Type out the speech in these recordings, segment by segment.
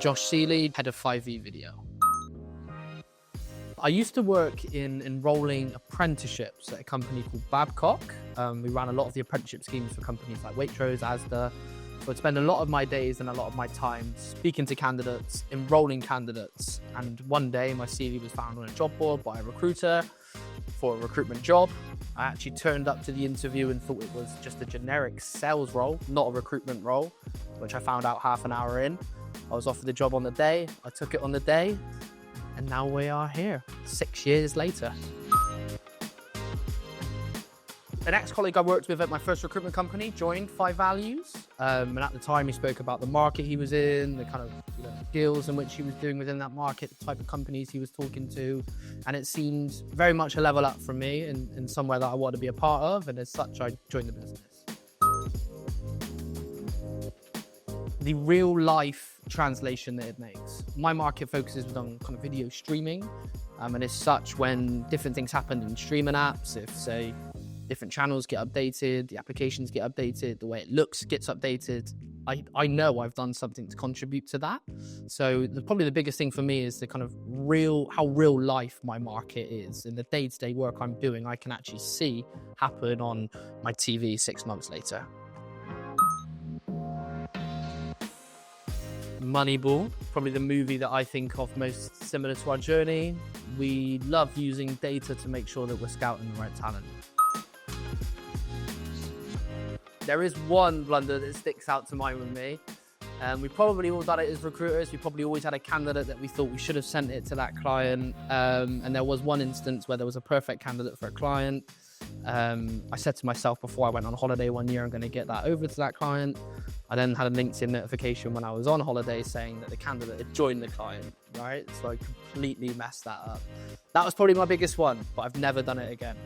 Josh Seeley, head of 5V Video. I used to work in enrolling apprenticeships at a company called Babcock. We ran a lot of the apprenticeship schemes for companies like Waitrose, Asda. So I'd spend a lot of my days and a lot of my time speaking to candidates, enrolling candidates. And one day my CV was found on a job board by a recruiter for a recruitment job. I actually turned up to the interview and thought it was just a generic sales role, not a recruitment role, which I found out half an hour in. I was offered the job on the day, I took it on the day, and now we are here, 6 years later. An ex-colleague I worked with at my first recruitment company joined 5 Values. And at the time he spoke about the market he was in, the kind of deals in which he was doing within that market, the type of companies he was talking to. And it seemed very much a level up for me and somewhere that I wanted to be a part of. And as such, I joined the business. The real life translation that it makes. My market focuses on kind of video streaming. And as such, when different things happen in streaming apps, if say, different channels get updated, the applications get updated, the way it looks gets updated. I know I've done something to contribute to that. So probably the biggest thing for me is the kind of how real life my market is. And the day-to-day work I'm doing, I can actually see happen on my TV 6 months later. Moneyball, probably the movie that I think of most similar to our journey. We love using data to make sure that we're scouting the right talent. There is one blunder that sticks out to mind with me. We probably all done it as recruiters. We probably always had a candidate that we thought we should have sent it to that client. And there was one instance where there was a perfect candidate for a client. I said to myself before I went on holiday one year, I'm going to get that over to that client. I then had a LinkedIn notification when I was on holiday saying that the candidate had joined the client, right? So I completely messed that up. That was probably my biggest one, but I've never done it again.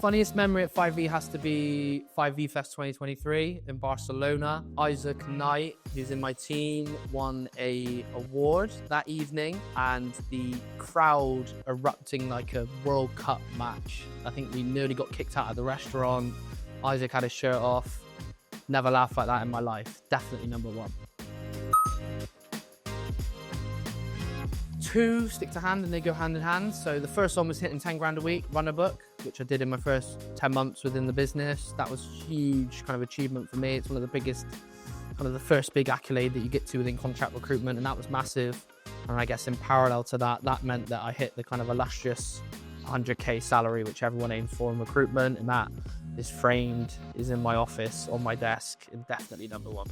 Funniest memory at 5V has to be 5V Fest 2023 in Barcelona. Isaac Knight, who's in my team, won an award that evening, and the crowd erupting like a World Cup match. I think we nearly got kicked out of the restaurant. Isaac had his shirt off. Never laughed like that in my life. Definitely number one. 2 stick to hand and they go hand in hand. So the first one was hitting 10 grand a week, run a book, which I did in my first 10 months within the business. That was a huge kind of achievement for me. It's one of the biggest, kind of the first big accolade that you get to within contract recruitment, and that was massive. And I guess in parallel to that, that meant that I hit the kind of illustrious 100K salary, which everyone aims for in recruitment, and that is framed, is in my office, on my desk, and definitely number one.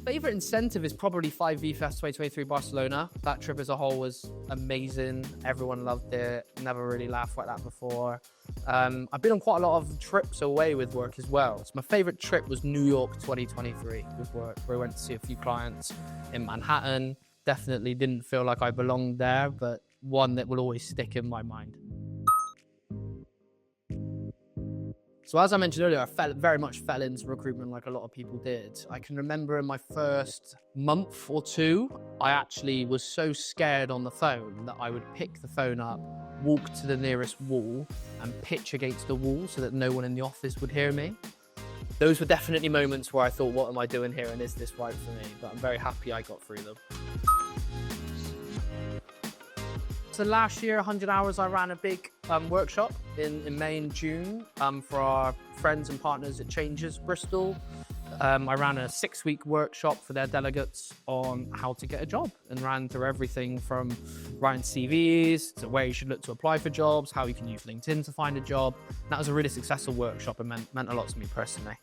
Favorite incentive is probably 5V Fest 2023 Barcelona. That trip as a whole was amazing. Everyone loved it. Never really laughed like that before. I've been on quite a lot of trips away with work as well. So my favorite trip was New York 2023 with work, where I went to see a few clients in Manhattan. Definitely didn't feel like I belonged there, but one that will always stick in my mind. So as I mentioned earlier, I very much fell into recruitment like a lot of people did. I can remember in my first month or 2, I actually was so scared on the phone that I would pick the phone up, walk to the nearest wall and pitch against the wall so that no one in the office would hear me. Those were definitely moments where I thought, what am I doing here and is this right for me? But I'm very happy I got through them. So last year, 100 hours, I ran a big workshop in May and June for our friends and partners at Changes Bristol. I ran a 6-week workshop for their delegates on how to get a job, and ran through everything from writing CVs to where you should look to apply for jobs, how you can use LinkedIn to find a job. And that was a really successful workshop and meant a lot to me personally.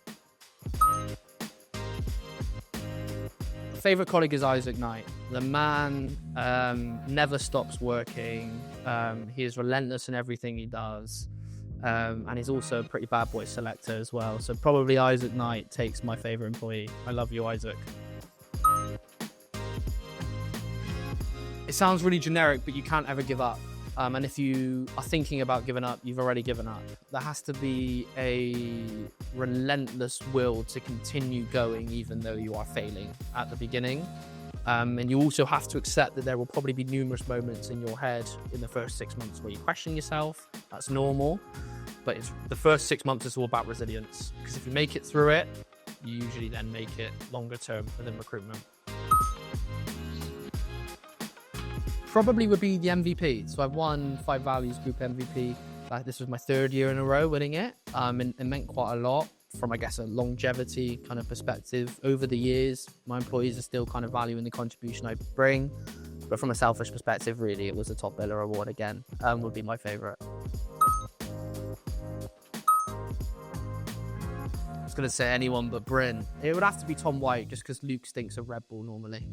Favorite colleague is Isaac Knight. The man never stops working. He is relentless in everything he does. And he's also a pretty bad boy selector as well. So probably Isaac Knight takes my favorite employee. I love you, Isaac. It sounds really generic, but you can't ever give up. And if you are thinking about giving up, you've already given up. There has to be a relentless will to continue going even though you are failing at the beginning. And you also have to accept that there will probably be numerous moments in your head in the first 6 months where you question yourself. That's normal. But the first 6 months is all about resilience. Because if you make it through it, you usually then make it longer term within recruitment. Probably would be the MVP. So I've won 5 Values Group MVP. This was my 3rd year in a row winning it. And it meant quite a lot from, I guess, a longevity kind of perspective. Over the years, my employees are still kind of valuing the contribution I bring. But from a selfish perspective, really, it was a top biller award again, would be my favorite. I was going to say anyone but Bryn. It would have to be Tom White, just because Luke stinks of Red Bull normally.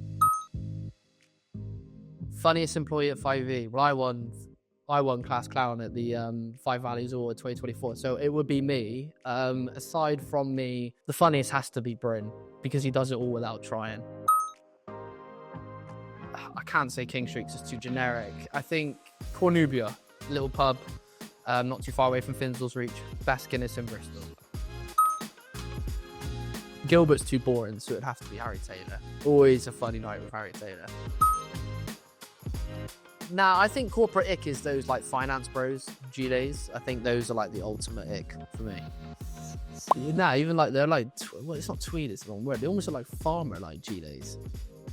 Funniest employee at 5e? Well, I won Class Clown at the 5 Values Award 2024, so it would be me. Aside from me, the funniest has to be Bryn, because he does it all without trying. I can't say King Streaks, it's too generic. I think Cornubia, little pub, not too far away from Finsal's Reach, best Guinness in Bristol. Gilbert's too boring, so it'd have to be Harry Taylor. Always a funny night with Harry Taylor. Nah, I think corporate ick is those like finance bros, G-Days. I think those are like the ultimate ick for me. Nah, even like they're like, well, it's not tweed, it's the wrong word. They almost look like farmer like G-Days.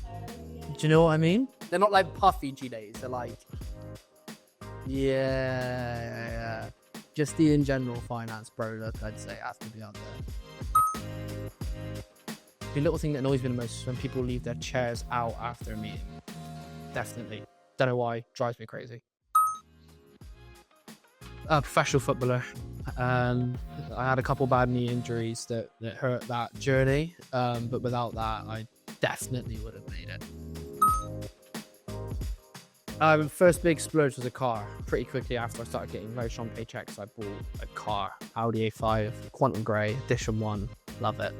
Do you know what I mean? They're not like puffy G-Days. They're like, yeah. Just the in general finance bro look, I'd say, has to be out there. The little thing that annoys me the most is when people leave their chairs out after a meeting. Definitely. Don't know why, drives me crazy. Professional footballer. I had a couple bad knee injuries that hurt that journey, but without that, I definitely would have made it. First big splurge was a car. Pretty quickly after I started getting very strong paychecks, I bought a car, Audi A5, Quantum Grey, Edition 1, love it.